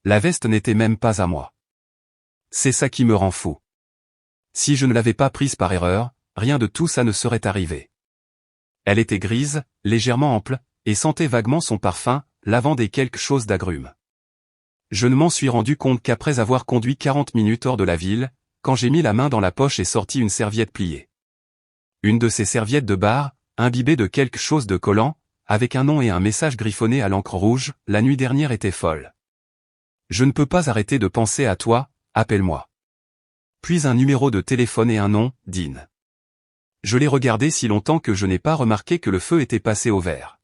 La veste n'était même pas à moi. C'est ça qui me rend fou. Si je ne l'avais pas prise par erreur, rien de tout ça ne serait arrivé. Elle était grise, légèrement ample, et sentait vaguement son parfum, lavande et quelque chose d'agrumes. Je ne m'en suis rendu compte qu'après avoir conduit 40 minutes hors de la ville, quand j'ai mis la main dans la poche et sorti une serviette pliée. Une de ces serviettes de bar, imbibée de quelque chose de collant, avec un nom et un message griffonné à l'encre rouge, la nuit dernière était folle. Je ne peux pas arrêter de penser à toi, appelle-moi. Puis un numéro de téléphone et un nom, Dean. Je l'ai regardé si longtemps que je n'ai pas remarqué que le feu était passé au vert.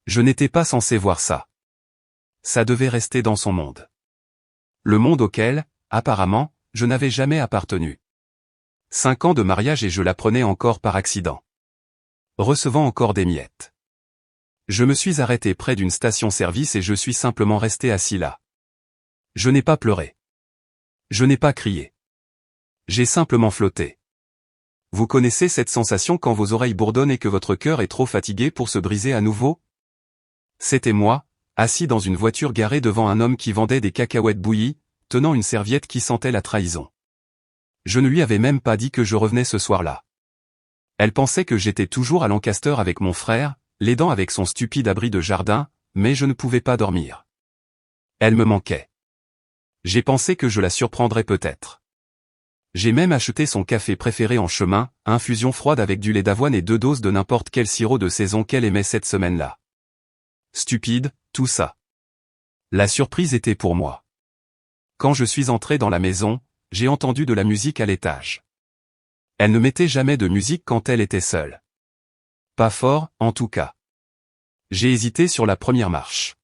Je n'étais pas censé voir ça. Ça devait rester dans son monde. Le monde auquel, apparemment, je n'avais jamais appartenu. 5 ans de mariage et je la prenais encore par accident. Recevant encore des miettes. Je me suis arrêté près d'une station-service et je suis simplement resté assis là. Je n'ai pas pleuré. Je n'ai pas crié. J'ai simplement flotté. Vous connaissez cette sensation quand vos oreilles bourdonnent et que votre cœur est trop fatigué pour se briser à nouveau? C'était moi, assis dans une voiture garée devant un homme qui vendait des cacahuètes bouillies, tenant une serviette qui sentait la trahison. Je ne lui avais même pas dit que je revenais ce soir-là. Elle pensait que j'étais toujours à Lancaster avec mon frère, l'aidant avec son stupide abri de jardin, mais je ne pouvais pas dormir. Elle me manquait. J'ai pensé que je la surprendrais peut-être. J'ai même acheté son café préféré en chemin, infusion froide avec du lait d'avoine et 2 doses de n'importe quel sirop de saison qu'elle aimait cette semaine-là. Stupide, tout ça. La surprise était pour moi. Quand je suis entré dans la maison, j'ai entendu de la musique à l'étage. Elle ne mettait jamais de musique quand elle était seule. Pas fort, en tout cas. J'ai hésité sur la première marche.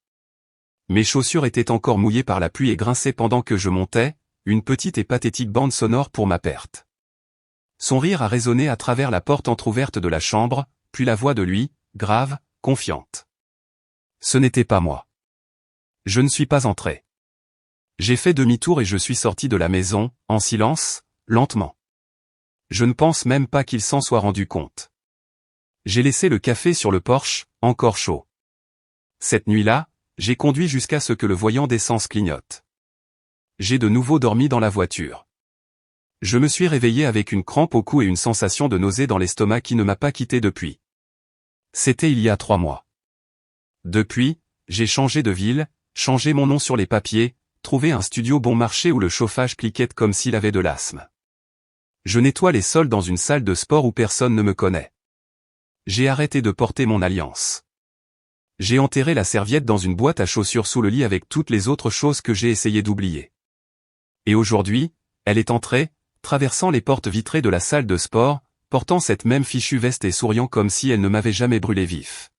Mes chaussures étaient encore mouillées par la pluie et grinçaient pendant que je montais, une petite et pathétique bande sonore pour ma perte. Son rire a résonné à travers la porte entr'ouverte de la chambre, puis la voix de lui, grave, confiante. Ce n'était pas moi. Je ne suis pas entré. J'ai fait demi-tour et je suis sorti de la maison, en silence, lentement. Je ne pense même pas qu'il s'en soit rendu compte. J'ai laissé le café sur le porche, encore chaud. Cette nuit-là, j'ai conduit jusqu'à ce que le voyant d'essence clignote. J'ai de nouveau dormi dans la voiture. Je me suis réveillé avec une crampe au cou et une sensation de nausée dans l'estomac qui ne m'a pas quitté depuis. C'était il y a 3 mois. Depuis, j'ai changé de ville, changé mon nom sur les papiers, trouvé un studio bon marché où le chauffage cliquette comme s'il avait de l'asthme. Je nettoie les sols dans une salle de sport où personne ne me connaît. J'ai arrêté de porter mon alliance. J'ai enterré la serviette dans une boîte à chaussures sous le lit avec toutes les autres choses que j'ai essayé d'oublier. Et aujourd'hui, elle est entrée, traversant les portes vitrées de la salle de sport, portant cette même fichue veste et souriant comme si elle ne m'avait jamais brûlé vif.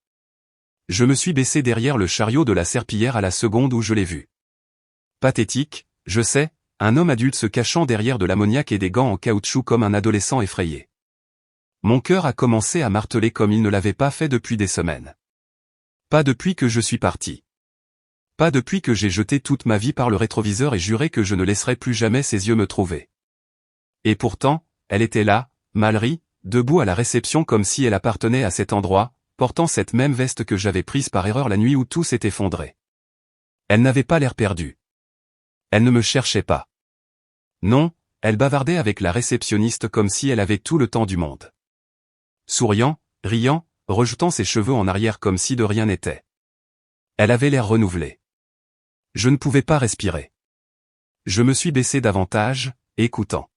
Je me suis baissé derrière le chariot de la serpillière à la seconde où je l'ai vue. Pathétique, je sais, un homme adulte se cachant derrière de l'ammoniac et des gants en caoutchouc comme un adolescent effrayé. Mon cœur a commencé à marteler comme il ne l'avait pas fait depuis des semaines. Pas depuis que je suis parti. Pas depuis que j'ai jeté toute ma vie par le rétroviseur et juré que je ne laisserais plus jamais ses yeux me trouver. Et pourtant, elle était là, Mallory, debout à la réception comme si elle appartenait à cet endroit, portant cette même veste que j'avais prise par erreur la nuit où tout s'est effondré. Elle n'avait pas l'air perdue. Elle ne me cherchait pas. Non, elle bavardait avec la réceptionniste comme si elle avait tout le temps du monde. Souriant, riant, rejetant ses cheveux en arrière comme si de rien n'était. Elle avait l'air renouvelée. Je ne pouvais pas respirer. Je me suis baissé davantage, écoutant.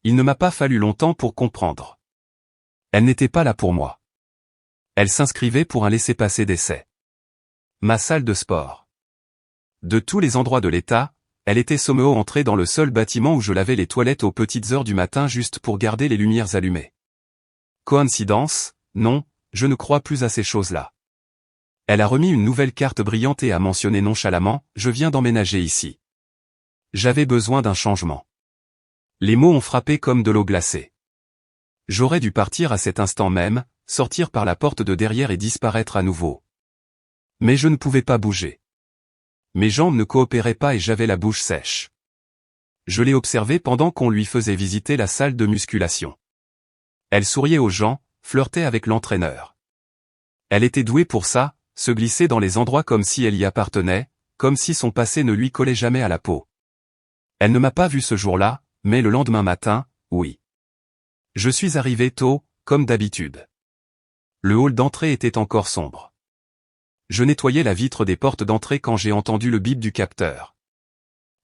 Il ne m'a pas fallu longtemps pour comprendre. Elle n'était pas là pour moi. Elle s'inscrivait pour un laissez-passer d'essai. Ma salle de sport. De tous les endroits de l'État, elle était sommeau entrée dans le seul bâtiment où je lavais les toilettes aux petites heures du matin juste pour garder les lumières allumées. Coïncidence? Non, je ne crois plus à ces choses-là. Elle a remis une nouvelle carte brillante et a mentionné nonchalamment, « Je viens d'emménager ici. » J'avais besoin d'un changement. Les mots ont frappé comme de l'eau glacée. J'aurais dû partir à cet instant même, sortir par la porte de derrière et disparaître à nouveau. Mais je ne pouvais pas bouger. Mes jambes ne coopéraient pas et j'avais la bouche sèche. Je l'ai observée pendant qu'on lui faisait visiter la salle de musculation. Elle souriait aux gens, flirtait avec l'entraîneur. Elle était douée pour ça, se glisser dans les endroits comme si elle y appartenait, comme si son passé ne lui collait jamais à la peau. Elle ne m'a pas vu ce jour-là, mais le lendemain matin, oui. Je suis arrivé tôt, comme d'habitude. Le hall d'entrée était encore sombre. Je nettoyais la vitre des portes d'entrée quand j'ai entendu le bip du capteur.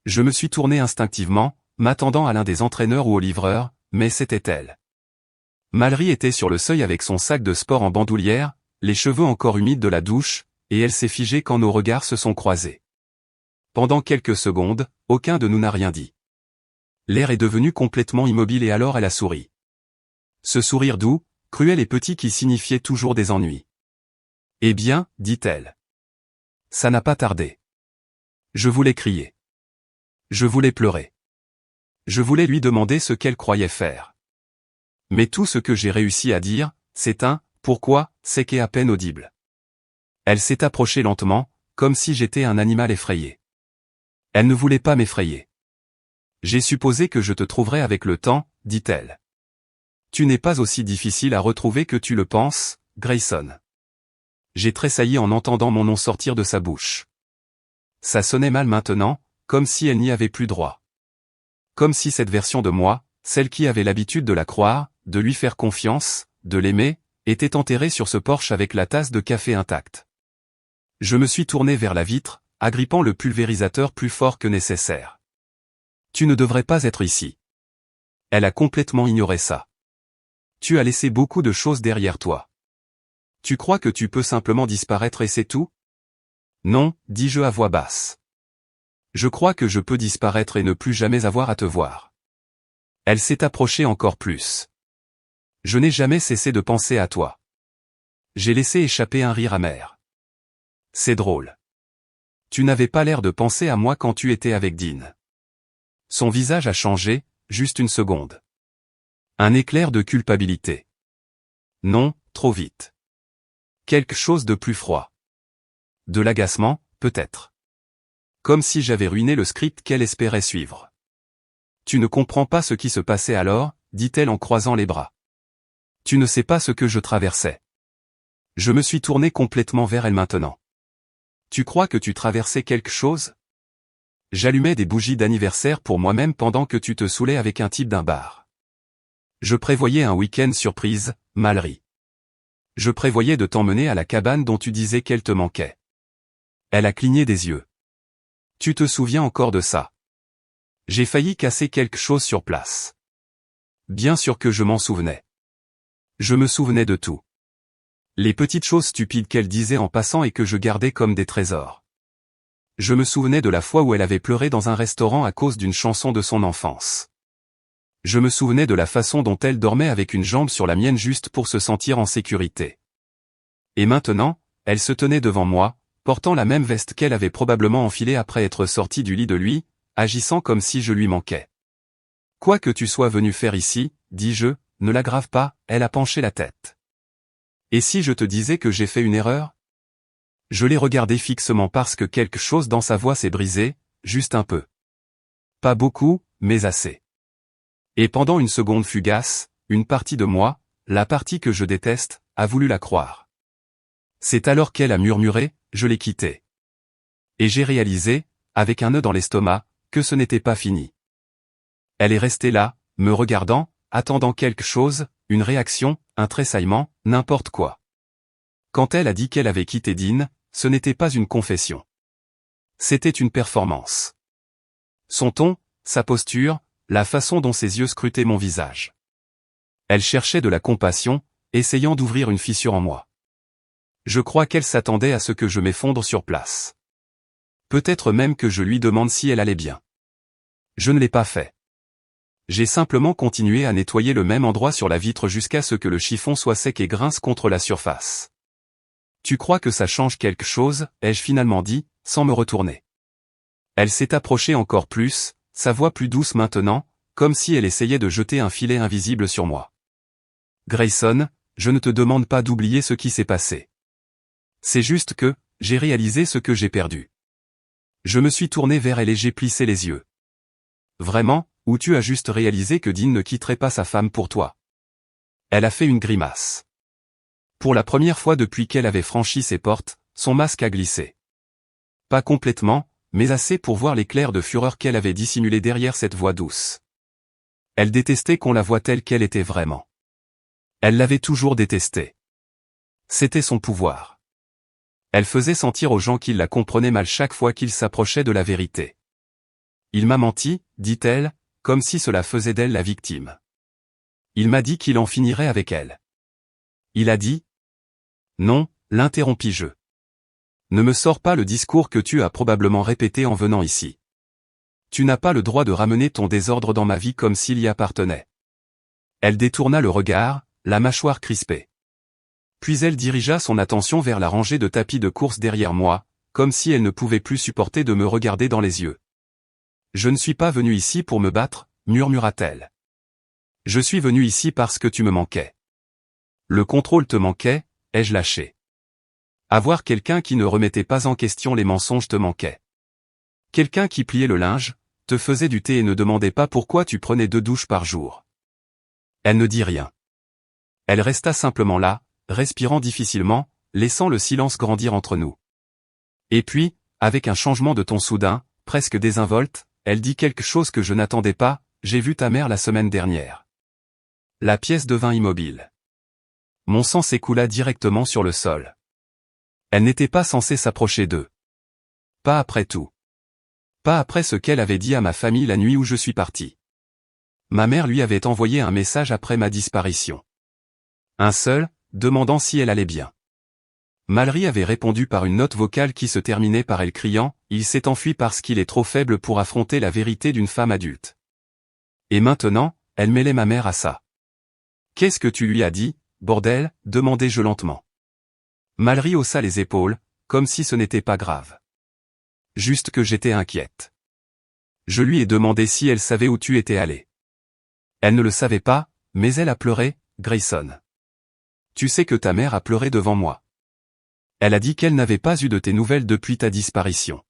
Je me suis tourné instinctivement, m'attendant à l'un des entraîneurs ou au livreur, mais c'était elle. Mallory était sur le seuil avec son sac de sport en bandoulière, les cheveux encore humides de la douche, et elle s'est figée quand nos regards se sont croisés. Pendant quelques secondes, aucun de nous n'a rien dit. L'air est devenu complètement immobile et alors elle a souri. Ce sourire doux, cruel et petit qui signifiait toujours des ennuis. Eh bien, dit-elle. Ça n'a pas tardé. Je voulais crier. Je voulais pleurer. Je voulais lui demander ce qu'elle croyait faire. Mais tout ce que j'ai réussi à dire, c'est un « pourquoi » c'est qu'est à peine audible. Elle s'est approchée lentement, comme si j'étais un animal effrayé. Elle ne voulait pas m'effrayer. J'ai supposé que je te trouverais avec le temps, dit-elle. Tu n'es pas aussi difficile à retrouver que tu le penses, Grayson. J'ai tressailli en entendant mon nom sortir de sa bouche. Ça sonnait mal maintenant, comme si elle n'y avait plus droit. Comme si cette version de moi, celle qui avait l'habitude de la croire, de lui faire confiance, de l'aimer, était enterrée sur ce porche avec la tasse de café intacte. Je me suis tourné vers la vitre, agrippant le pulvérisateur plus fort que nécessaire. Tu ne devrais pas être ici. Elle a complètement ignoré ça. Tu as laissé beaucoup de choses derrière toi. Tu crois que tu peux simplement disparaître et c'est tout? Non, dis-je à voix basse. Je crois que je peux disparaître et ne plus jamais avoir à te voir. Elle s'est approchée encore plus. Je n'ai jamais cessé de penser à toi. J'ai laissé échapper un rire amer. C'est drôle. Tu n'avais pas l'air de penser à moi quand tu étais avec Dean. Son visage a changé, juste une seconde. Un éclair de culpabilité. Non, trop vite. Quelque chose de plus froid. De l'agacement, peut-être. Comme si j'avais ruiné le script qu'elle espérait suivre. Tu ne comprends pas ce qui se passait alors, dit-elle en croisant les bras. Tu ne sais pas ce que je traversais. Je me suis tourné complètement vers elle maintenant. Tu crois que tu traversais quelque chose? J'allumais des bougies d'anniversaire pour moi-même pendant que tu te saoulais avec un type d'un bar. Je prévoyais un week-end surprise, Mallory. Je prévoyais de t'emmener à la cabane dont tu disais qu'elle te manquait. Elle a cligné des yeux. Tu te souviens encore de ça? J'ai failli casser quelque chose sur place. Bien sûr que je m'en souvenais. Je me souvenais de tout. Les petites choses stupides qu'elle disait en passant et que je gardais comme des trésors. Je me souvenais de la fois où elle avait pleuré dans un restaurant à cause d'une chanson de son enfance. Je me souvenais de la façon dont elle dormait avec une jambe sur la mienne juste pour se sentir en sécurité. Et maintenant, elle se tenait devant moi, portant la même veste qu'elle avait probablement enfilée après être sortie du lit de lui, agissant comme si je lui manquais. Quoi que tu sois venu faire ici, dis-je, ne l'aggrave pas, elle a penché la tête. Et si je te disais que j'ai fait une erreur? Je l'ai regardé fixement parce que quelque chose dans sa voix s'est brisé, juste un peu. Pas beaucoup, mais assez. Et pendant une seconde fugace, une partie de moi, la partie que je déteste, a voulu la croire. C'est alors qu'elle a murmuré, je l'ai quitté. Et j'ai réalisé, avec un nœud dans l'estomac, que ce n'était pas fini. Elle est restée là, me regardant, attendant quelque chose, une réaction, un tressaillement, n'importe quoi. Quand elle a dit qu'elle avait quitté Dean, ce n'était pas une confession. C'était une performance. Son ton, sa posture, la façon dont ses yeux scrutaient mon visage. Elle cherchait de la compassion, essayant d'ouvrir une fissure en moi. Je crois qu'elle s'attendait à ce que je m'effondre sur place. Peut-être même que je lui demande si elle allait bien. Je ne l'ai pas fait. J'ai simplement continué à nettoyer le même endroit sur la vitre jusqu'à ce que le chiffon soit sec et grince contre la surface. Tu crois que ça change quelque chose, ai-je finalement dit, sans me retourner. Elle s'est approchée encore plus, sa voix plus douce maintenant, comme si elle essayait de jeter un filet invisible sur moi. Grayson, je ne te demande pas d'oublier ce qui s'est passé. C'est juste que, j'ai réalisé ce que j'ai perdu. Je me suis tourné vers elle et j'ai plissé les yeux. Vraiment, ou tu as juste réalisé que Dean ne quitterait pas sa femme pour toi? Elle a fait une grimace. Pour la première fois depuis qu'elle avait franchi ses portes, son masque a glissé. Pas complètement, mais assez pour voir l'éclair de fureur qu'elle avait dissimulé derrière cette voix douce. Elle détestait qu'on la voie telle qu'elle était vraiment. Elle l'avait toujours détestée. C'était son pouvoir. Elle faisait sentir aux gens qu'ils la comprenaient mal chaque fois qu'ils s'approchaient de la vérité. Il m'a menti, dit-elle, comme si cela faisait d'elle la victime. Il m'a dit qu'il en finirait avec elle. Il a dit ? Non, l'interrompis-je. Ne me sors pas le discours que tu as probablement répété en venant ici. Tu n'as pas le droit de ramener ton désordre dans ma vie comme s'il y appartenait. Elle détourna le regard, la mâchoire crispée. Puis elle dirigea son attention vers la rangée de tapis de course derrière moi, comme si elle ne pouvait plus supporter de me regarder dans les yeux. Je ne suis pas venue ici pour me battre, murmura-t-elle. Je suis venue ici parce que tu me manquais. Le contrôle te manquait, ai-je lâché. Avoir quelqu'un qui ne remettait pas en question les mensonges te manquait. Quelqu'un qui pliait le linge, te faisait du thé et ne demandait pas pourquoi tu prenais 2 douches par jour. Elle ne dit rien. Elle resta simplement là, respirant difficilement, laissant le silence grandir entre nous. Et puis, avec un changement de ton soudain, presque désinvolte, elle dit quelque chose que je n'attendais pas, j'ai vu ta mère la semaine dernière. La pièce devint immobile. Mon sang s'écoula directement sur le sol. Elle n'était pas censée s'approcher d'eux. Pas après tout. Pas après ce qu'elle avait dit à ma famille la nuit où je suis parti. Ma mère lui avait envoyé un message après ma disparition. Un seul, demandant si elle allait bien. Mallory avait répondu par une note vocale qui se terminait par elle criant « Il s'est enfui parce qu'il est trop faible pour affronter la vérité d'une femme adulte. » Et maintenant, elle mêlait ma mère à ça. « Qu'est-ce que tu lui as dit, bordel ?» demandai-je lentement. Mallory haussa les épaules, comme si ce n'était pas grave. Juste que j'étais inquiète. Je lui ai demandé si elle savait où tu étais allé. Elle ne le savait pas, mais elle a pleuré, Grayson. Tu sais que ta mère a pleuré devant moi. Elle a dit qu'elle n'avait pas eu de tes nouvelles depuis ta disparition.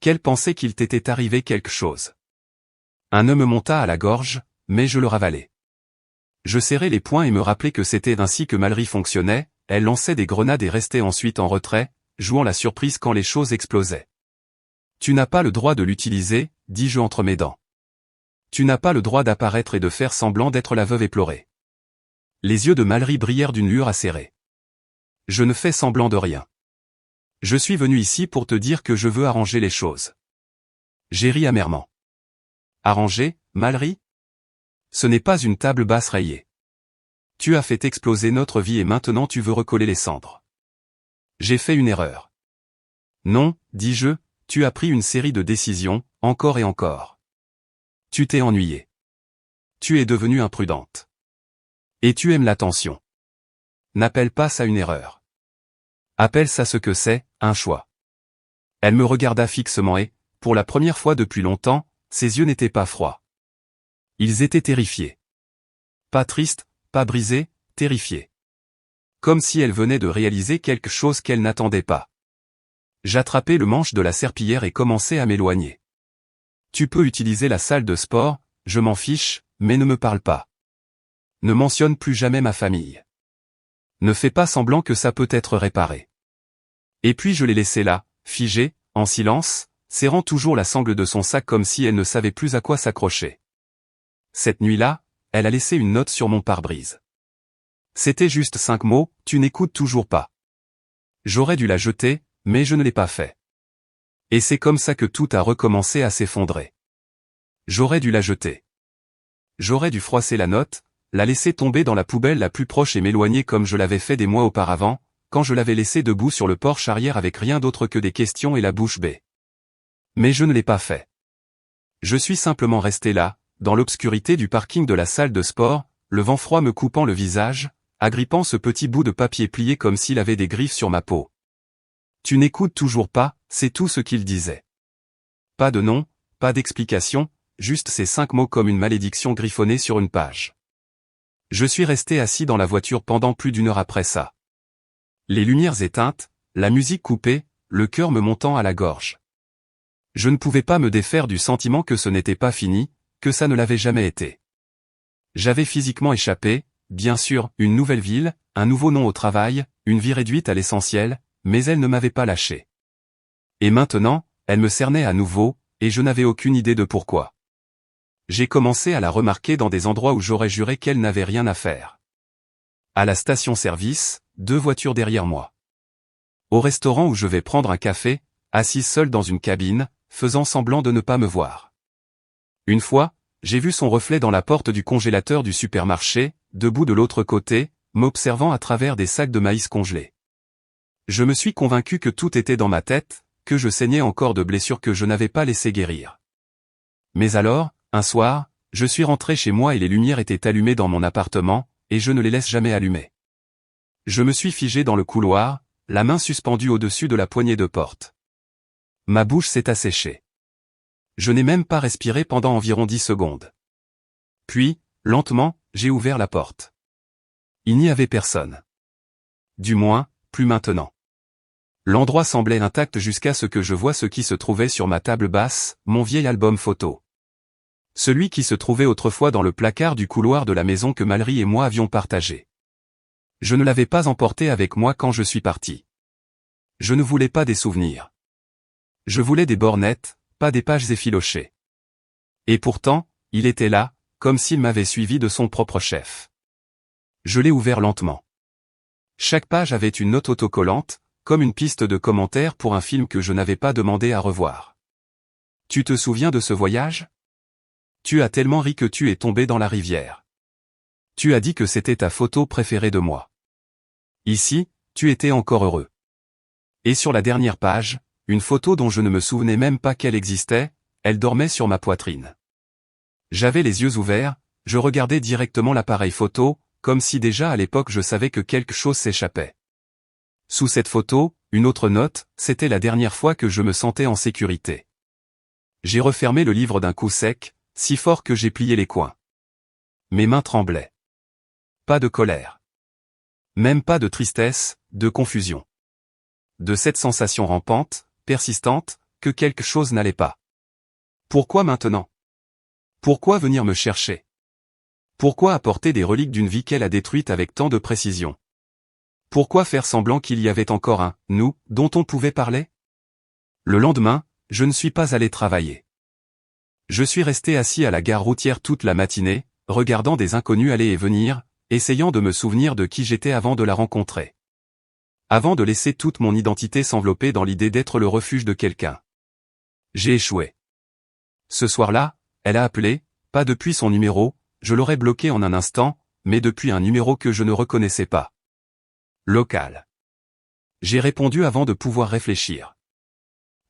Qu'elle pensait qu'il t'était arrivé quelque chose. Un nœud me monta à la gorge, mais je le ravalai. Je serrai les poings et me rappelai que c'était ainsi que Mallory fonctionnait, elle lançait des grenades et restait ensuite en retrait, jouant la surprise quand les choses explosaient. Tu n'as pas le droit de l'utiliser, dis-je entre mes dents. Tu n'as pas le droit d'apparaître et de faire semblant d'être la veuve éplorée. Les yeux de Mallory brillèrent d'une lueur acérée. Je ne fais semblant de rien. Je suis venu ici pour te dire que je veux arranger les choses. J'ai ri amèrement. Arranger, Mallory ? Ce n'est pas une table basse rayée. Tu as fait exploser notre vie et maintenant tu veux recoller les cendres. J'ai fait une erreur. Non, dis-je, tu as pris une série de décisions, encore et encore. Tu t'es ennuyée. Tu es devenue imprudente. Et tu aimes l'attention. N'appelle pas ça une erreur. Appelle ça ce que c'est, un choix. Elle me regarda fixement et, pour la première fois depuis longtemps, ses yeux n'étaient pas froids. Ils étaient terrifiés. Pas tristes, pas brisés, terrifiés. Comme si elle venait de réaliser quelque chose qu'elle n'attendait pas. J'attrapai le manche de la serpillière et commençai à m'éloigner. Tu peux utiliser la salle de sport, je m'en fiche, mais ne me parle pas. Ne mentionne plus jamais ma famille. Ne fais pas semblant que ça peut être réparé. Et puis je l'ai laissée là, figée, en silence, serrant toujours la sangle de son sac comme si elle ne savait plus à quoi s'accrocher. Cette nuit-là, elle a laissé une note sur mon pare-brise. C'était juste 5 mots, tu n'écoutes toujours pas. J'aurais dû la jeter, mais je ne l'ai pas fait. Et c'est comme ça que tout a recommencé à s'effondrer. J'aurais dû la jeter. J'aurais dû froisser la note, la laisser tomber dans la poubelle la plus proche et m'éloigner comme je l'avais fait des mois auparavant, quand je l'avais laissée debout sur le porche arrière avec rien d'autre que des questions et la bouche bée. Mais je ne l'ai pas fait. Je suis simplement resté là, dans l'obscurité du parking de la salle de sport, le vent froid me coupant le visage, agrippant ce petit bout de papier plié comme s'il avait des griffes sur ma peau. Tu n'écoutes toujours pas, c'est tout ce qu'il disait. Pas de nom, pas d'explication, juste ces 5 mots comme une malédiction griffonnée sur une page. Je suis resté assis dans la voiture pendant plus d'1 heure après ça. Les lumières éteintes, la musique coupée, le cœur me montant à la gorge. Je ne pouvais pas me défaire du sentiment que ce n'était pas fini, que ça ne l'avait jamais été. J'avais physiquement échappé, bien sûr, une nouvelle ville, un nouveau nom au travail, une vie réduite à l'essentiel, mais elle ne m'avait pas lâché. Et maintenant, elle me cernait à nouveau, et je n'avais aucune idée de pourquoi. J'ai commencé à la remarquer dans des endroits où j'aurais juré qu'elle n'avait rien à faire. À la station-service, 2 voitures derrière moi. Au restaurant où je vais prendre un café, assise seule dans une cabine, faisant semblant de ne pas me voir. Une fois, j'ai vu son reflet dans la porte du congélateur du supermarché, debout de l'autre côté, m'observant à travers des sacs de maïs congelés. Je me suis convaincu que tout était dans ma tête, que je saignais encore de blessures que je n'avais pas laissé guérir. Mais alors, un soir, je suis rentré chez moi et les lumières étaient allumées dans mon appartement, et je ne les laisse jamais allumer. Je me suis figé dans le couloir, la main suspendue au-dessus de la poignée de porte. Ma bouche s'est asséchée. Je n'ai même pas respiré pendant environ 10 secondes. Puis, lentement, j'ai ouvert la porte. Il n'y avait personne. Du moins, plus maintenant. L'endroit semblait intact jusqu'à ce que je voie ce qui se trouvait sur ma table basse, mon vieil album photo. Celui qui se trouvait autrefois dans le placard du couloir de la maison que Mallory et moi avions partagé. Je ne l'avais pas emporté avec moi quand je suis parti. Je ne voulais pas des souvenirs. Je voulais des bornettes, pas des pages effilochées. Et pourtant, il était là, comme s'il m'avait suivi de son propre chef. Je l'ai ouvert lentement. Chaque page avait une note autocollante, comme une piste de commentaire pour un film que je n'avais pas demandé à revoir. Tu te souviens de ce voyage? Tu as tellement ri que tu es tombé dans la rivière. Tu as dit que c'était ta photo préférée de moi. Ici, tu étais encore heureux. Et sur la dernière page, une photo dont je ne me souvenais même pas qu'elle existait, elle dormait sur ma poitrine. J'avais les yeux ouverts, je regardais directement l'appareil photo, comme si déjà à l'époque je savais que quelque chose s'échappait. Sous cette photo, une autre note, c'était la dernière fois que je me sentais en sécurité. J'ai refermé le livre d'un coup sec, si fort que j'ai plié les coins. Mes mains tremblaient. Pas de colère. Même pas de tristesse, de confusion. De cette sensation rampante, persistante, que quelque chose n'allait pas. Pourquoi maintenant? Pourquoi venir me chercher? Pourquoi apporter des reliques d'une vie qu'elle a détruite avec tant de précision? Pourquoi faire semblant qu'il y avait encore un « nous » dont on pouvait parler? Le lendemain, je ne suis pas allé travailler. Je suis resté assis à la gare routière toute la matinée, regardant des inconnus aller et venir, essayant de me souvenir de qui j'étais avant de la rencontrer. Avant de laisser toute mon identité s'envelopper dans l'idée d'être le refuge de quelqu'un. J'ai échoué. Ce soir-là, elle a appelé, pas depuis son numéro, je l'aurais bloqué en un instant, mais depuis un numéro que je ne reconnaissais pas. Local. J'ai répondu avant de pouvoir réfléchir.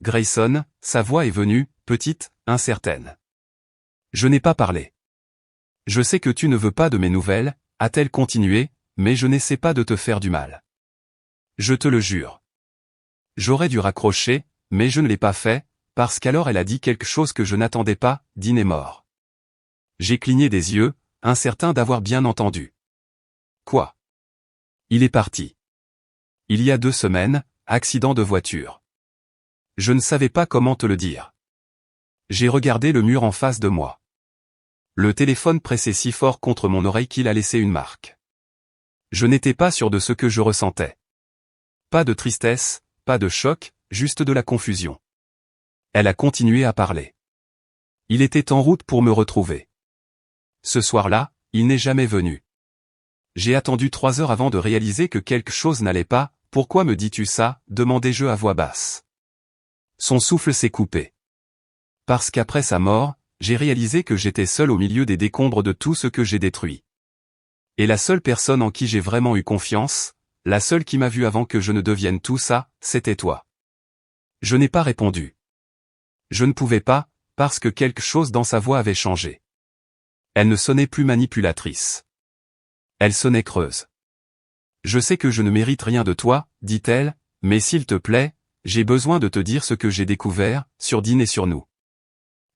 Grayson, sa voix est venue, petite, incertaine. Je n'ai pas parlé. Je sais que tu ne veux pas de mes nouvelles, a-t-elle continué, mais je n'essaie pas de te faire du mal. Je te le jure. J'aurais dû raccrocher, mais je ne l'ai pas fait, parce qu'alors elle a dit quelque chose que je n'attendais pas, Dean est mort. J'ai cligné des yeux, incertain d'avoir bien entendu. Quoi? Il est parti. Il y a 2 semaines, accident de voiture. Je ne savais pas comment te le dire. J'ai regardé le mur en face de moi. Le téléphone pressait si fort contre mon oreille qu'il a laissé une marque. Je n'étais pas sûr de ce que je ressentais. Pas de tristesse, pas de choc, juste de la confusion. Elle a continué à parler. Il était en route pour me retrouver. Ce soir-là, il n'est jamais venu. J'ai attendu 3 heures avant de réaliser que quelque chose n'allait pas. Pourquoi me dis-tu ça? Demandai-je à voix basse. Son souffle s'est coupé. Parce qu'après sa mort, j'ai réalisé que j'étais seul au milieu des décombres de tout ce que j'ai détruit. Et la seule personne en qui j'ai vraiment eu confiance, la seule qui m'a vu avant que je ne devienne tout ça, c'était toi. Je n'ai pas répondu. Je ne pouvais pas, parce que quelque chose dans sa voix avait changé. Elle ne sonnait plus manipulatrice. Elle sonnait creuse. Je sais que je ne mérite rien de toi, dit-elle, mais s'il te plaît, j'ai besoin de te dire ce que j'ai découvert, sur Dean et sur nous.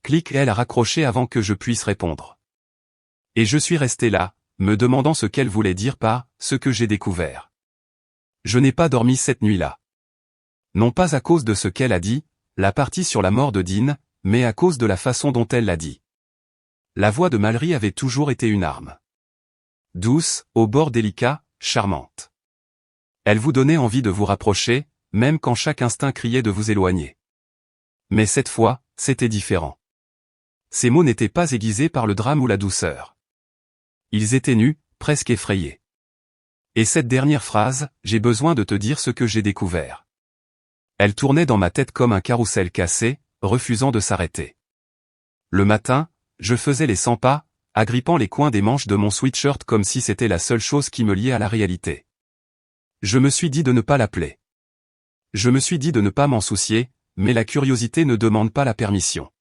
Clic, elle a raccroché avant que je puisse répondre. Et je suis resté là, me demandant ce qu'elle voulait dire par « ce que j'ai découvert ». Je n'ai pas dormi cette nuit-là. Non pas à cause de ce qu'elle a dit, la partie sur la mort de Dean, mais à cause de la façon dont elle l'a dit. La voix de Mallory avait toujours été une arme. Douce, au bord délicat, charmante. Elle vous donnait envie de vous rapprocher, même quand chaque instinct criait de vous éloigner. Mais cette fois, c'était différent. Ces mots n'étaient pas aiguisés par le drame ou la douceur. Ils étaient nus, presque effrayés. Et cette dernière phrase, j'ai besoin de te dire ce que j'ai découvert. Elle tournait dans ma tête comme un carrousel cassé, refusant de s'arrêter. Le matin, je faisais les 100 pas, agrippant les coins des manches de mon sweatshirt comme si c'était la seule chose qui me liait à la réalité. Je me suis dit de ne pas l'appeler. Je me suis dit de ne pas m'en soucier, mais la curiosité ne demande pas la permission.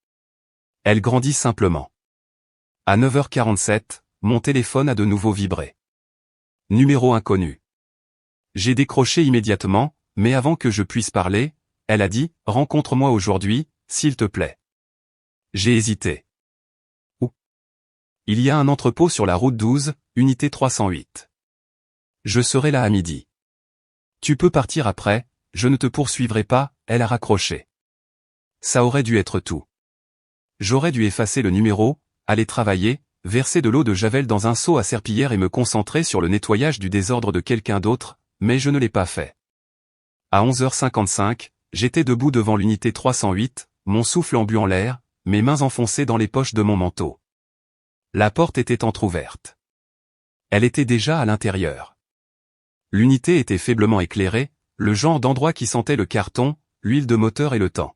Elle grandit simplement. À 9h47, mon téléphone a de nouveau vibré. Numéro inconnu. J'ai décroché immédiatement, mais avant que je puisse parler, elle a dit « Rencontre-moi aujourd'hui, s'il te plaît ». J'ai hésité. Où ? Il y a un entrepôt sur la route 12, unité 308. Je serai là à midi. Tu peux partir après, je ne te poursuivrai pas, elle a raccroché. Ça aurait dû être tout. J'aurais dû effacer le numéro, aller travailler, verser de l'eau de javel dans un seau à serpillière et me concentrer sur le nettoyage du désordre de quelqu'un d'autre, mais je ne l'ai pas fait. À 11h55, j'étais debout devant l'unité 308, mon souffle embu en l'air, mes mains enfoncées dans les poches de mon manteau. La porte était entr'ouverte. Elle était déjà à l'intérieur. L'unité était faiblement éclairée, le genre d'endroit qui sentait le carton, l'huile de moteur et le temps.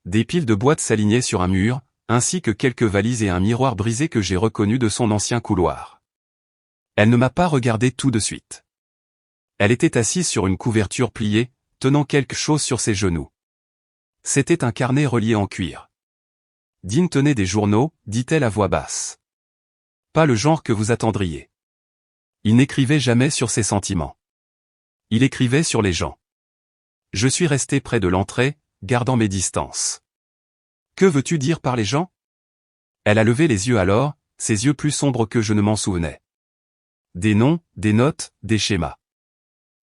Des piles de boîtes s'alignaient sur un mur, ainsi que quelques valises et un miroir brisé que j'ai reconnu de son ancien couloir. Elle ne m'a pas regardé tout de suite. Elle était assise sur une couverture pliée, tenant quelque chose sur ses genoux. C'était un carnet relié en cuir. Dean tenait des journaux, dit-elle à voix basse. Pas le genre que vous attendriez. Il n'écrivait jamais sur ses sentiments. Il écrivait sur les gens. Je suis resté près de l'entrée, gardant mes distances. Que veux-tu dire par les gens ? Elle a levé les yeux alors, ses yeux plus sombres que je ne m'en souvenais. Des noms, des notes, des schémas.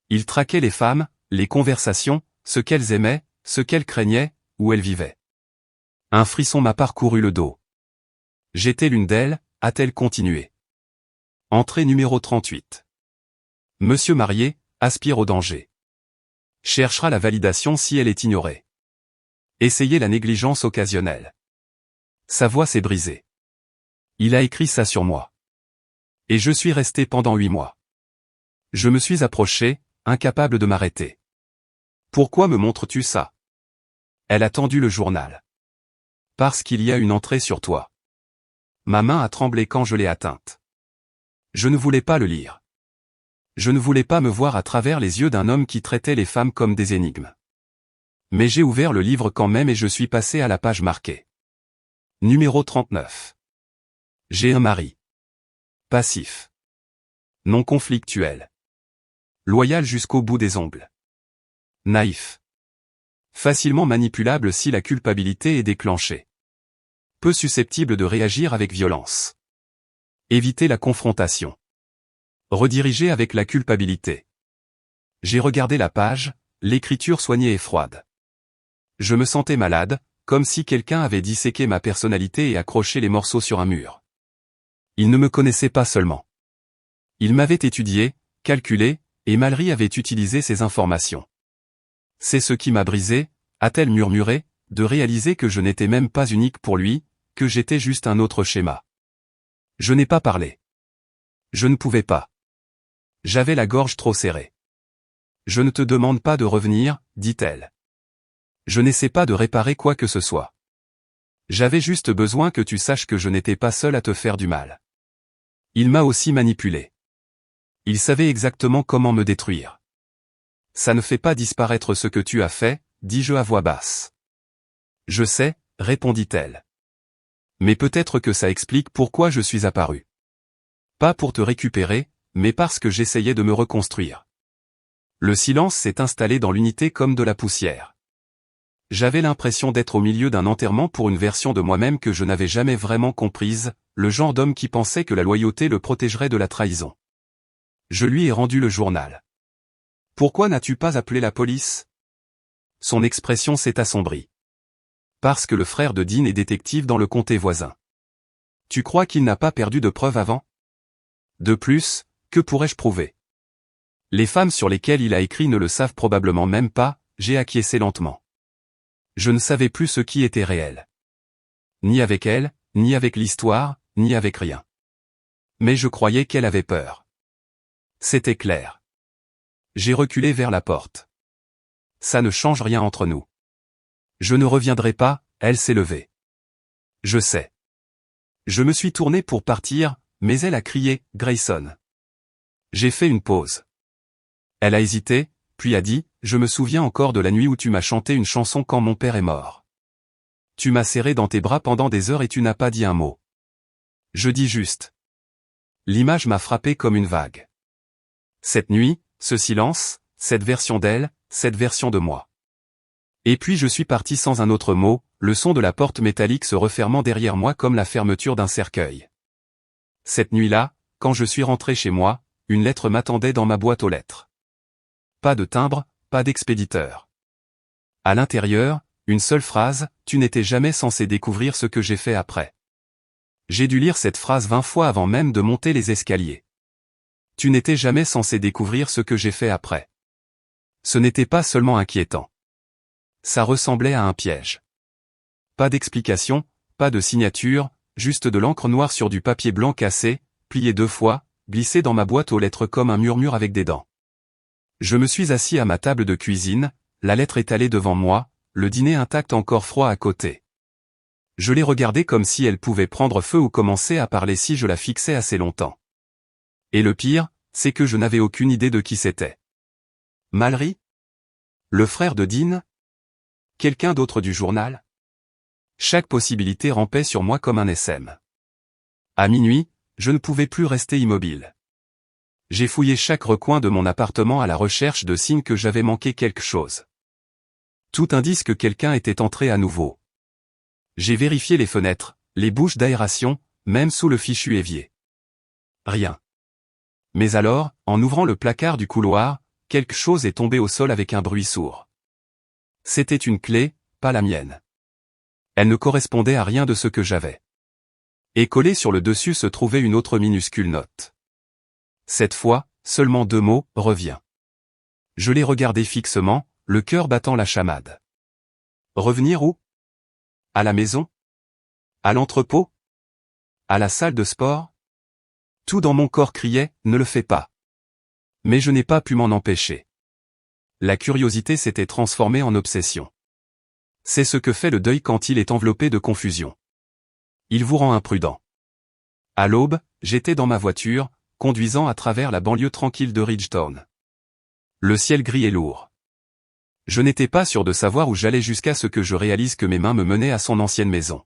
Il traquait les femmes, les conversations, ce qu'elles aimaient, ce qu'elles craignaient, où elles vivaient. Un frisson m'a parcouru le dos. J'étais l'une d'elles, a-t-elle continué. Entrée numéro 38. Monsieur marié, aspire au danger. Cherchera la validation si elle est ignorée. Essayez la négligence occasionnelle. Sa voix s'est brisée. Il a écrit ça sur moi. Et je suis resté pendant 8 mois. Je me suis approché, incapable de m'arrêter. Pourquoi me montres-tu ça ? Elle a tendu le journal. Parce qu'il y a une entrée sur toi. Ma main a tremblé quand je l'ai atteinte. Je ne voulais pas le lire. Je ne voulais pas me voir à travers les yeux d'un homme qui traitait les femmes comme des énigmes. Mais j'ai ouvert le livre quand même et je suis passé à la page marquée. Numéro 39. J'ai un mari. Passif. Non conflictuel. Loyal jusqu'au bout des ongles. Naïf. Facilement manipulable si la culpabilité est déclenchée. Peu susceptible de réagir avec violence. Éviter la confrontation. Rediriger avec la culpabilité. J'ai regardé la page, l'écriture soignée et froide. Je me sentais malade, comme si quelqu'un avait disséqué ma personnalité et accroché les morceaux sur un mur. Il ne me connaissait pas seulement. Il m'avait étudié, calculé, et Mallory avait utilisé ces informations. C'est ce qui m'a brisé, a-t-elle murmuré, de réaliser que je n'étais même pas unique pour lui, que j'étais juste un autre schéma. Je n'ai pas parlé. Je ne pouvais pas. J'avais la gorge trop serrée. Je ne te demande pas de revenir, dit-elle. Je n'essaie pas de réparer quoi que ce soit. J'avais juste besoin que tu saches que je n'étais pas seul à te faire du mal. Il m'a aussi manipulé. Il savait exactement comment me détruire. Ça ne fait pas disparaître ce que tu as fait, dis-je à voix basse. Je sais, répondit-elle. Mais peut-être que ça explique pourquoi je suis apparu. Pas pour te récupérer, mais parce que j'essayais de me reconstruire. Le silence s'est installé dans l'unité comme de la poussière. J'avais l'impression d'être au milieu d'un enterrement pour une version de moi-même que je n'avais jamais vraiment comprise, le genre d'homme qui pensait que la loyauté le protégerait de la trahison. Je lui ai rendu le journal. Pourquoi n'as-tu pas appelé la police ? Son expression s'est assombrie. Parce que le frère de Dean est détective dans le comté voisin. Tu crois qu'il n'a pas perdu de preuves avant ? De plus, que pourrais-je prouver ? Les femmes sur lesquelles il a écrit ne le savent probablement même pas, j'ai acquiescé lentement. Je ne savais plus ce qui était réel. Ni avec elle, ni avec l'histoire, ni avec rien. Mais je croyais qu'elle avait peur. C'était clair. J'ai reculé vers la porte. Ça ne change rien entre nous. Je ne reviendrai pas, elle s'est levée. Je sais. Je me suis tourné pour partir, mais elle a crié, Grayson. J'ai fait une pause. Elle a hésité, puis a dit, je me souviens encore de la nuit où tu m'as chanté une chanson quand mon père est mort. Tu m'as serré dans tes bras pendant des heures et tu n'as pas dit un mot. Je dis juste. L'image m'a frappé comme une vague. Cette nuit, ce silence, cette version d'elle, cette version de moi. Et puis je suis parti sans un autre mot, le son de la porte métallique se refermant derrière moi comme la fermeture d'un cercueil. Cette nuit-là, quand je suis rentré chez moi, une lettre m'attendait dans ma boîte aux lettres. Pas de timbre, pas d'expéditeur. À l'intérieur, une seule phrase, tu n'étais jamais censé découvrir ce que j'ai fait après. J'ai dû lire cette phrase 20 fois avant même de monter les escaliers. Tu n'étais jamais censé découvrir ce que j'ai fait après. Ce n'était pas seulement inquiétant. Ça ressemblait à un piège. Pas d'explication, pas de signature, juste de l'encre noire sur du papier blanc cassé, plié 2 fois, glissé dans ma boîte aux lettres comme un murmure avec des dents. Je me suis assis à ma table de cuisine, la lettre étalée devant moi, le dîner intact encore froid à côté. Je l'ai regardée comme si elle pouvait prendre feu ou commencer à parler si je la fixais assez longtemps. Et le pire, c'est que je n'avais aucune idée de qui c'était. Mallory? Le frère de Dean? Quelqu'un d'autre du journal? Chaque possibilité rampait sur moi comme un SM. À minuit, je ne pouvais plus rester immobile. J'ai fouillé chaque recoin de mon appartement à la recherche de signes que j'avais manqué quelque chose. Tout indice que quelqu'un était entré à nouveau. J'ai vérifié les fenêtres, les bouches d'aération, même sous le fichu évier. Rien. Mais alors, en ouvrant le placard du couloir, quelque chose est tombé au sol avec un bruit sourd. C'était une clé, pas la mienne. Elle ne correspondait à rien de ce que j'avais. Et collée sur le dessus se trouvait une autre minuscule note. Cette fois, seulement 2 mots, reviens. Je l'ai regardé fixement, le cœur battant la chamade. Revenir où? À la maison? À l'entrepôt? À la salle de sport? Tout dans mon corps criait, ne le fais pas. Mais je n'ai pas pu m'en empêcher. La curiosité s'était transformée en obsession. C'est ce que fait le deuil quand il est enveloppé de confusion. Il vous rend imprudent. À l'aube, j'étais dans ma voiture, conduisant à travers la banlieue tranquille de Ridgetown. Le ciel gris et lourd. Je n'étais pas sûr de savoir où j'allais jusqu'à ce que je réalise que mes mains me menaient à son ancienne maison.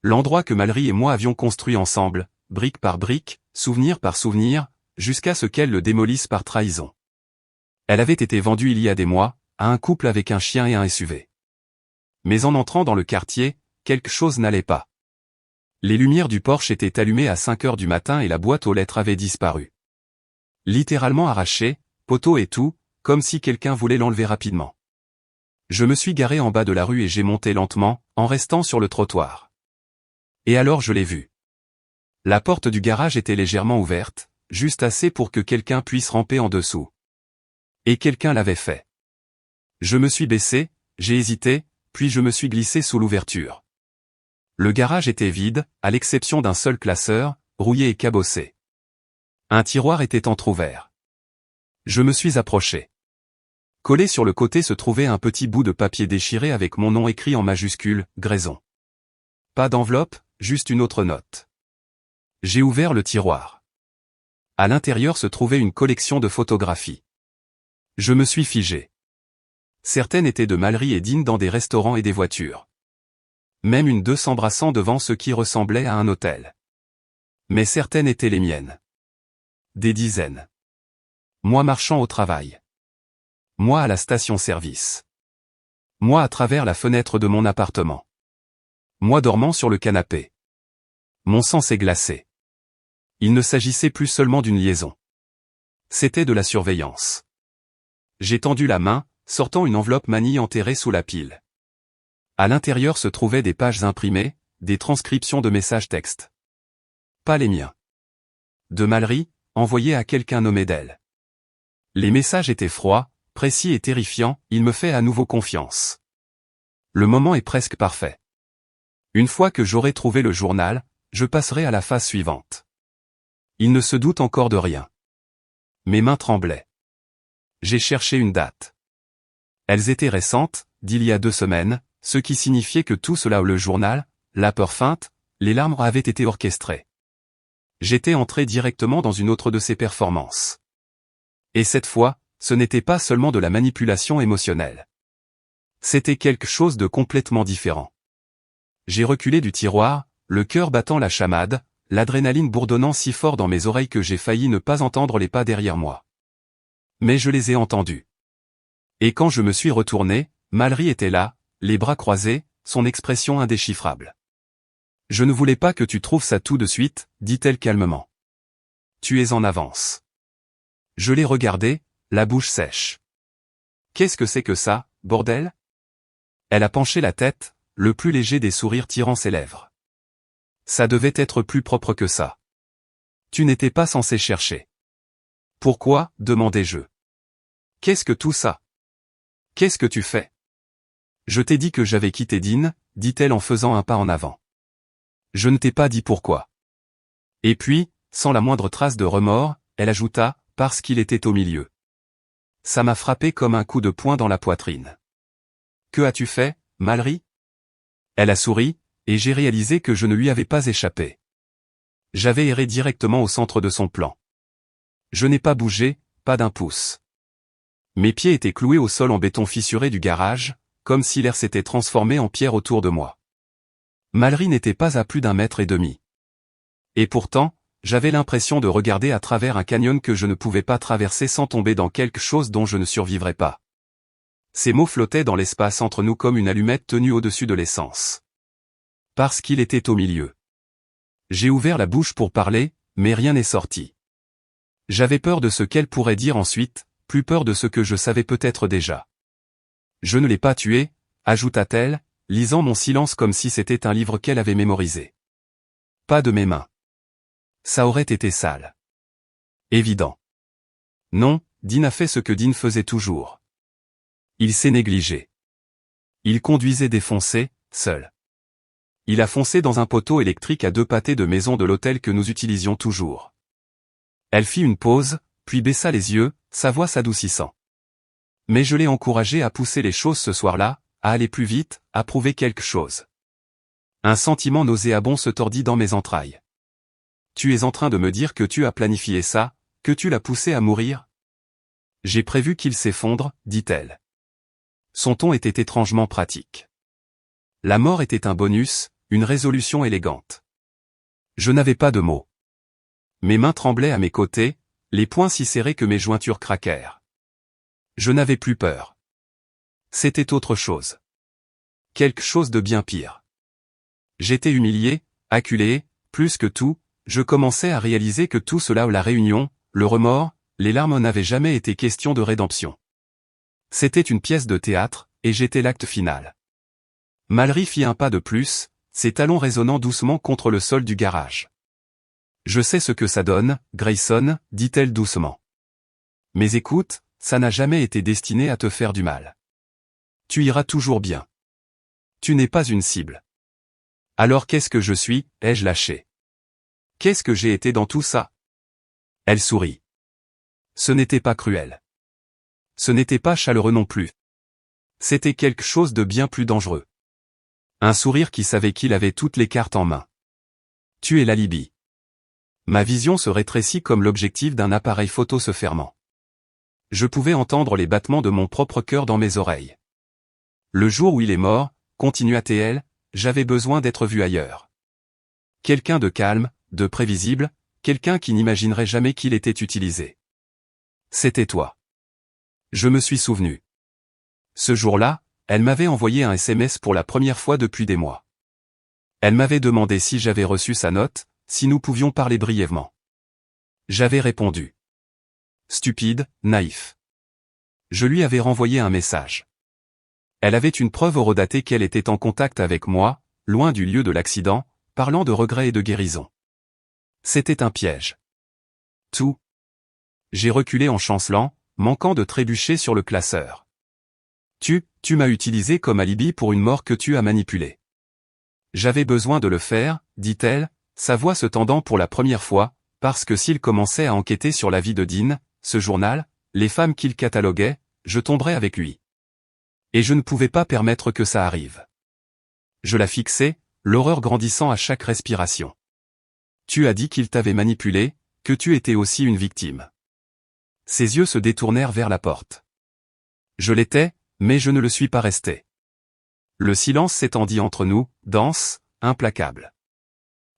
L'endroit que Mallory et moi avions construit ensemble, brique par brique, souvenir par souvenir, jusqu'à ce qu'elle le démolisse par trahison. Elle avait été vendue il y a des mois, à un couple avec un chien et un SUV. Mais en entrant dans le quartier, quelque chose n'allait pas. Les lumières du porche étaient allumées à 5 heures du matin et la boîte aux lettres avait disparu. Littéralement arrachée, poteau et tout, comme si quelqu'un voulait l'enlever rapidement. Je me suis garé en bas de la rue et j'ai monté lentement, en restant sur le trottoir. Et alors je l'ai vu. La porte du garage était légèrement ouverte, juste assez pour que quelqu'un puisse ramper en dessous. Et quelqu'un l'avait fait. Je me suis baissé, j'ai hésité, puis je me suis glissé sous l'ouverture. Le garage était vide, à l'exception d'un seul classeur, rouillé et cabossé. Un tiroir était entrouvert. Je me suis approché. Collé sur le côté se trouvait un petit bout de papier déchiré avec mon nom écrit en majuscule, Grayson. Pas d'enveloppe, juste une autre note. J'ai ouvert le tiroir. À l'intérieur se trouvait une collection de photographies. Je me suis figé. Certaines étaient de Mallory et Dean dans des restaurants et des voitures. Même une d'eux s'embrassant devant ce qui ressemblait à un hôtel. Mais certaines étaient les miennes. Des dizaines. Moi marchant au travail. Moi à la station-service. Moi à travers la fenêtre de mon appartement. Moi dormant sur le canapé. Mon sang s'est glacé. Il ne s'agissait plus seulement d'une liaison. C'était de la surveillance. J'ai tendu la main, sortant une enveloppe manille enterrée sous la pile. À l'intérieur se trouvaient des pages imprimées, des transcriptions de messages textes. Pas les miens. De Mallory, envoyés à quelqu'un nommé d'elle. Les messages étaient froids, précis et terrifiants, il me fait à nouveau confiance. Le moment est presque parfait. Une fois que j'aurai trouvé le journal, je passerai à la phase suivante. Il ne se doute encore de rien. Mes mains tremblaient. J'ai cherché une date. Elles étaient récentes, d'il y a 2 semaines, ce qui signifiait que tout cela, le journal, la peur feinte, les larmes avaient été orchestrés. J'étais entré directement dans une autre de ces performances. Et cette fois, ce n'était pas seulement de la manipulation émotionnelle. C'était quelque chose de complètement différent. J'ai reculé du tiroir, le cœur battant la chamade, l'adrénaline bourdonnant si fort dans mes oreilles que j'ai failli ne pas entendre les pas derrière moi. Mais je les ai entendus. Et quand je me suis retourné, Mallory était là, les bras croisés, son expression indéchiffrable. « Je ne voulais pas que tu trouves ça tout de suite, dit-elle calmement. Tu es en avance. » Je l'ai regardée, la bouche sèche. « Qu'est-ce que c'est que ça, bordel ?» Elle a penché la tête, le plus léger des sourires tirant ses lèvres. « Ça devait être plus propre que ça. Tu n'étais pas censé chercher. »« Pourquoi ?» demandai-je. « Qu'est-ce que tout ça ? Qu'est-ce que tu fais ? » « Je t'ai dit que j'avais quitté Dean, dit-elle en faisant un pas en avant. « Je ne t'ai pas dit pourquoi. » Et puis, sans la moindre trace de remords, elle ajouta, parce qu'il était au milieu. Ça m'a frappé comme un coup de poing dans la poitrine. « Que as-tu fait, Mallory ?» Elle a souri, et j'ai réalisé que je ne lui avais pas échappé. J'avais erré directement au centre de son plan. Je n'ai pas bougé, pas d'un pouce. Mes pieds étaient cloués au sol en béton fissuré du garage, comme si l'air s'était transformé en pierre autour de moi. Mallory n'était pas à plus d'1,5 mètre. Et pourtant, j'avais l'impression de regarder à travers un canyon que je ne pouvais pas traverser sans tomber dans quelque chose dont je ne survivrais pas. Ces mots flottaient dans l'espace entre nous comme une allumette tenue au-dessus de l'essence. Parce qu'il était au milieu. J'ai ouvert la bouche pour parler, mais rien n'est sorti. J'avais peur de ce qu'elle pourrait dire ensuite, plus peur de ce que je savais peut-être déjà. Je ne l'ai pas tué, ajouta-t-elle, lisant mon silence comme si c'était un livre qu'elle avait mémorisé. Pas de mes mains. Ça aurait été sale. Évident. Non, Dean a fait ce que Dean faisait toujours. Il s'est négligé. Il conduisait défoncé, seul. Il a foncé dans un poteau électrique à 2 pâtés de maison de l'hôtel que nous utilisions toujours. Elle fit une pause, puis baissa les yeux, sa voix s'adoucissant. Mais je l'ai encouragé à pousser les choses ce soir-là, à aller plus vite, à prouver quelque chose. Un sentiment nauséabond se tordit dans mes entrailles. Tu es en train de me dire que tu as planifié ça, que tu l'as poussé à mourir ? J'ai prévu qu'il s'effondre, dit-elle. Son ton était étrangement pratique. La mort était un bonus, une résolution élégante. Je n'avais pas de mots. Mes mains tremblaient à mes côtés, les poings si serrés que mes jointures craquèrent. Je n'avais plus peur. C'était autre chose. Quelque chose de bien pire. J'étais humilié, acculé, plus que tout, je commençais à réaliser que tout cela, la réunion, le remords, les larmes n'avaient jamais été question de rédemption. C'était une pièce de théâtre, et j'étais l'acte final. Mallory fit un pas de plus, ses talons résonnant doucement contre le sol du garage. Je sais ce que ça donne, Grayson, dit-elle doucement. Mais écoute, ça n'a jamais été destiné à te faire du mal. Tu iras toujours bien. Tu n'es pas une cible. Alors qu'est-ce que je suis, ai-je lâché. Qu'est-ce que j'ai été dans tout ça ? Elle sourit. Ce n'était pas cruel. Ce n'était pas chaleureux non plus. C'était quelque chose de bien plus dangereux. Un sourire qui savait qu'il avait toutes les cartes en main. Tu es l'alibi. Ma vision se rétrécit comme l'objectif d'un appareil photo se fermant. Je pouvais entendre les battements de mon propre cœur dans mes oreilles. Le jour où il est mort, continua-t-elle, j'avais besoin d'être vu ailleurs. Quelqu'un de calme, de prévisible, quelqu'un qui n'imaginerait jamais qu'il était utilisé. C'était toi. Je me suis souvenu. Ce jour-là, elle m'avait envoyé un SMS pour la première fois depuis des mois. Elle m'avait demandé si j'avais reçu sa note, si nous pouvions parler brièvement. J'avais répondu. Stupide, naïf. Je lui avais renvoyé un message. Elle avait une preuve horodatée qu'elle était en contact avec moi, loin du lieu de l'accident, parlant de regrets et de guérison. C'était un piège. Tout. J'ai reculé en chancelant, manquant de trébucher sur le classeur. Tu m'as utilisé comme alibi pour une mort que tu as manipulée. J'avais besoin de le faire, dit-elle, sa voix se tendant pour la première fois, parce que s'il commençait à enquêter sur la vie de Dean, ce journal, les femmes qu'il cataloguait, je tomberais avec lui. Et je ne pouvais pas permettre que ça arrive. Je la fixais, l'horreur grandissant à chaque respiration. Tu as dit qu'il t'avait manipulé, que tu étais aussi une victime. Ses yeux se détournèrent vers la porte. Je l'étais, mais je ne le suis pas resté. Le silence s'étendit entre nous, dense, implacable.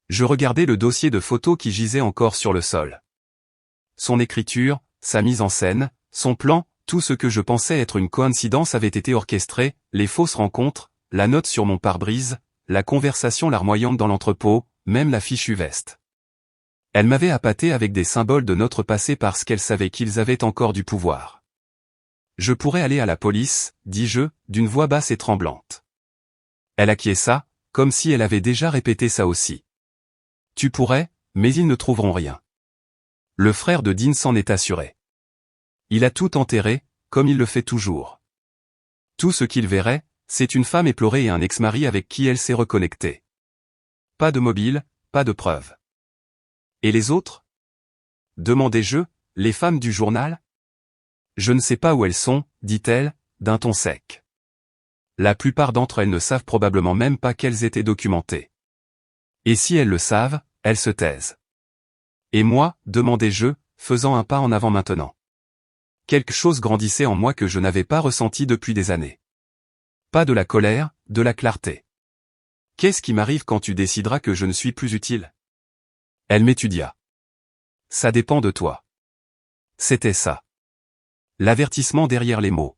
Je regardais le dossier de photos qui gisait encore sur le sol. Son écriture, sa mise en scène, son plan, tout ce que je pensais être une coïncidence avait été orchestré, les fausses rencontres, la note sur mon pare-brise, la conversation larmoyante dans l'entrepôt, même la fichue veste. Elle m'avait appâté avec des symboles de notre passé parce qu'elle savait qu'ils avaient encore du pouvoir. Je pourrais aller à la police, dis-je, d'une voix basse et tremblante. Elle acquiesça, comme si elle avait déjà répété ça aussi. Tu pourrais, mais ils ne trouveront rien. Le frère de Dean s'en est assuré. Il a tout enterré, comme il le fait toujours. Tout ce qu'il verrait, c'est une femme éplorée et un ex-mari avec qui elle s'est reconnectée. Pas de mobile, pas de preuves. Et les autres? Demandai-je, les femmes du journal? Je ne sais pas où elles sont, dit-elle, d'un ton sec. La plupart d'entre elles ne savent probablement même pas qu'elles étaient documentées. Et si elles le savent, elles se taisent. Et moi, demandai-je, faisant un pas en avant maintenant. Quelque chose grandissait en moi que je n'avais pas ressenti depuis des années. Pas de la colère, de la clarté. Qu'est-ce qui m'arrive quand tu décideras que je ne suis plus utile? Elle m'étudia. Ça dépend de toi. C'était ça. L'avertissement derrière les mots.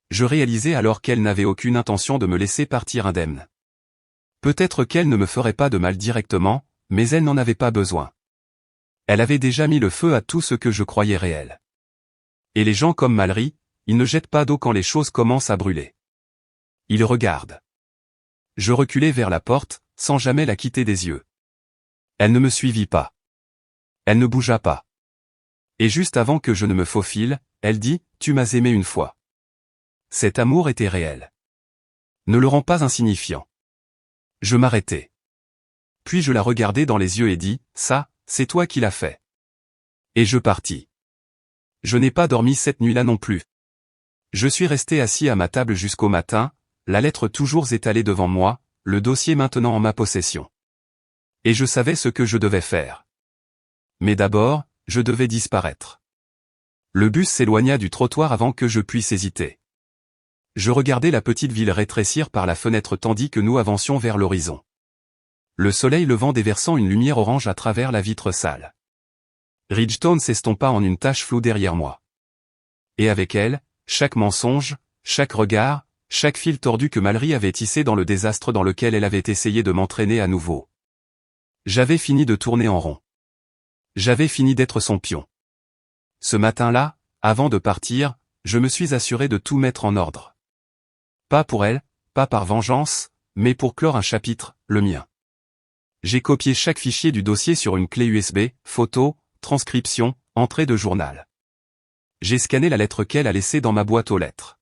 Je réalisais alors qu'elle n'avait aucune intention de me laisser partir indemne. Peut-être qu'elle ne me ferait pas de mal directement, mais elle n'en avait pas besoin. Elle avait déjà mis le feu à tout ce que je croyais réel. Et les gens comme Mallory, ils ne jettent pas d'eau quand les choses commencent à brûler. Ils regardent. Je reculai vers la porte, sans jamais la quitter des yeux. Elle ne me suivit pas. Elle ne bougea pas. Et juste avant que je ne me faufile, elle dit, « Tu m'as aimé une fois. » Cet amour était réel. Ne le rends pas insignifiant. Je m'arrêtai. Puis je la regardai dans les yeux et dis, « Ça, c'est toi qui l'as fait. » Et je partis. Je n'ai pas dormi cette nuit-là non plus. Je suis resté assis à ma table jusqu'au matin, la lettre toujours étalée devant moi, le dossier maintenant en ma possession. Et je savais ce que je devais faire. Mais d'abord, je devais disparaître. Le bus s'éloigna du trottoir avant que je puisse hésiter. Je regardais la petite ville rétrécir par la fenêtre tandis que nous avancions vers l'horizon. Le soleil levant déversant une lumière orange à travers la vitre sale. Ridgetown s'estompa en une tache floue derrière moi. Et avec elle, chaque mensonge, chaque regard, chaque fil tordu que Mallory avait tissé dans le désastre dans lequel elle avait essayé de m'entraîner à nouveau. J'avais fini de tourner en rond. J'avais fini d'être son pion. Ce matin-là, avant de partir, je me suis assuré de tout mettre en ordre. Pas pour elle, pas par vengeance, mais pour clore un chapitre, le mien. J'ai copié chaque fichier du dossier sur une clé USB, photo, transcription, entrée de journal. J'ai scanné la lettre qu'elle a laissée dans ma boîte aux lettres.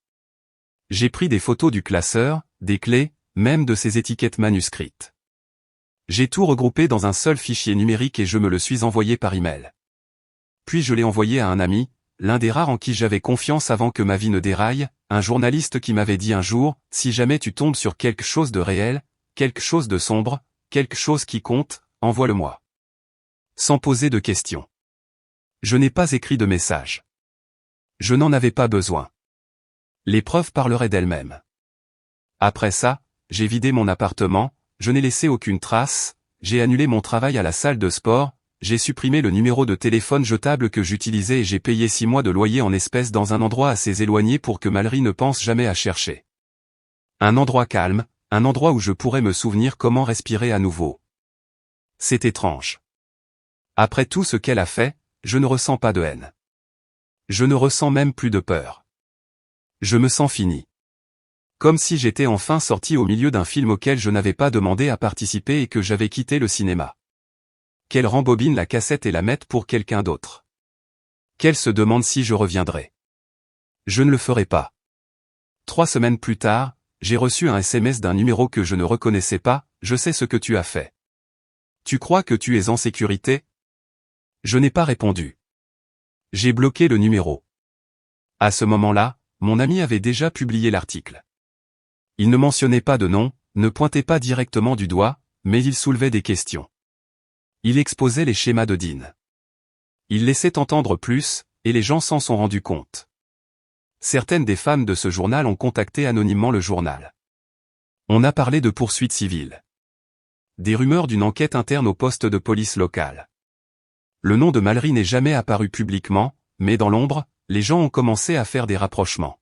J'ai pris des photos du classeur, des clés, même de ses étiquettes manuscrites. J'ai tout regroupé dans un seul fichier numérique et je me le suis envoyé par email. Puis je l'ai envoyé à un ami, l'un des rares en qui j'avais confiance avant que ma vie ne déraille, un journaliste qui m'avait dit un jour, « Si jamais tu tombes sur quelque chose de réel, quelque chose de sombre, quelque chose qui compte, envoie-le-moi. » Sans poser de questions. Je n'ai pas écrit de message. Je n'en avais pas besoin. Les preuves parleraient d'elles-mêmes. Après ça, j'ai vidé mon appartement, je n'ai laissé aucune trace, j'ai annulé mon travail à la salle de sport, j'ai supprimé le numéro de téléphone jetable que j'utilisais et j'ai payé 6 mois de loyer en espèces dans un endroit assez éloigné pour que Mallory ne pense jamais à chercher. Un endroit calme, un endroit où je pourrais me souvenir comment respirer à nouveau. C'est étrange. Après tout ce qu'elle a fait, je ne ressens pas de haine. Je ne ressens même plus de peur. Je me sens fini. Comme si j'étais enfin sorti au milieu d'un film auquel je n'avais pas demandé à participer et que j'avais quitté le cinéma. Qu'elle rembobine la cassette et la mette pour quelqu'un d'autre. Qu'elle se demande si je reviendrai. Je ne le ferai pas. 3 semaines plus tard, j'ai reçu un SMS d'un numéro que je ne reconnaissais pas, je sais ce que tu as fait. Tu crois que tu es en sécurité? Je n'ai pas répondu. J'ai bloqué le numéro. À ce moment-là, mon ami avait déjà publié l'article. Il ne mentionnait pas de nom, ne pointait pas directement du doigt, mais il soulevait des questions. Il exposait les schémas de Dean. Il laissait entendre plus, et les gens s'en sont rendus compte. Certaines des femmes de ce journal ont contacté anonymement le journal. On a parlé de poursuites civiles. Des rumeurs d'une enquête interne au poste de police local. Le nom de Mallory n'est jamais apparu publiquement, mais dans l'ombre, les gens ont commencé à faire des rapprochements.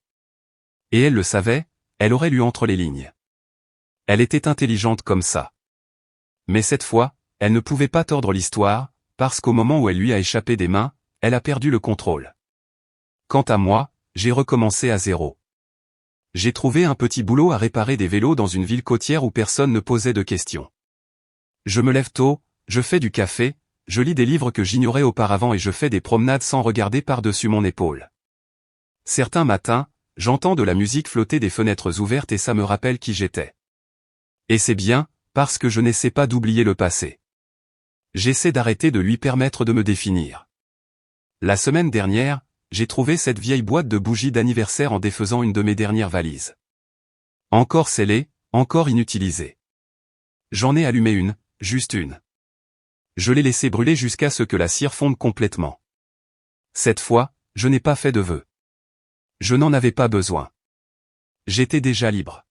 Et elle le savait, elle aurait lu entre les lignes. Elle était intelligente comme ça. Mais cette fois, elle ne pouvait pas tordre l'histoire, parce qu'au moment où elle lui a échappé des mains, elle a perdu le contrôle. Quant à moi, j'ai recommencé à zéro. J'ai trouvé un petit boulot à réparer des vélos dans une ville côtière où personne ne posait de questions. Je me lève tôt, je fais du café, je lis des livres que j'ignorais auparavant et je fais des promenades sans regarder par-dessus mon épaule. Certains matins, j'entends de la musique flotter des fenêtres ouvertes et ça me rappelle qui j'étais. Et c'est bien, parce que je n'essaie pas d'oublier le passé. J'essaie d'arrêter de lui permettre de me définir. La semaine dernière, j'ai trouvé cette vieille boîte de bougies d'anniversaire en défaisant une de mes dernières valises. Encore scellée, encore inutilisée. J'en ai allumé une, juste une. Je l'ai laissée brûler jusqu'à ce que la cire fonde complètement. Cette fois, je n'ai pas fait de vœux. Je n'en avais pas besoin. J'étais déjà libre.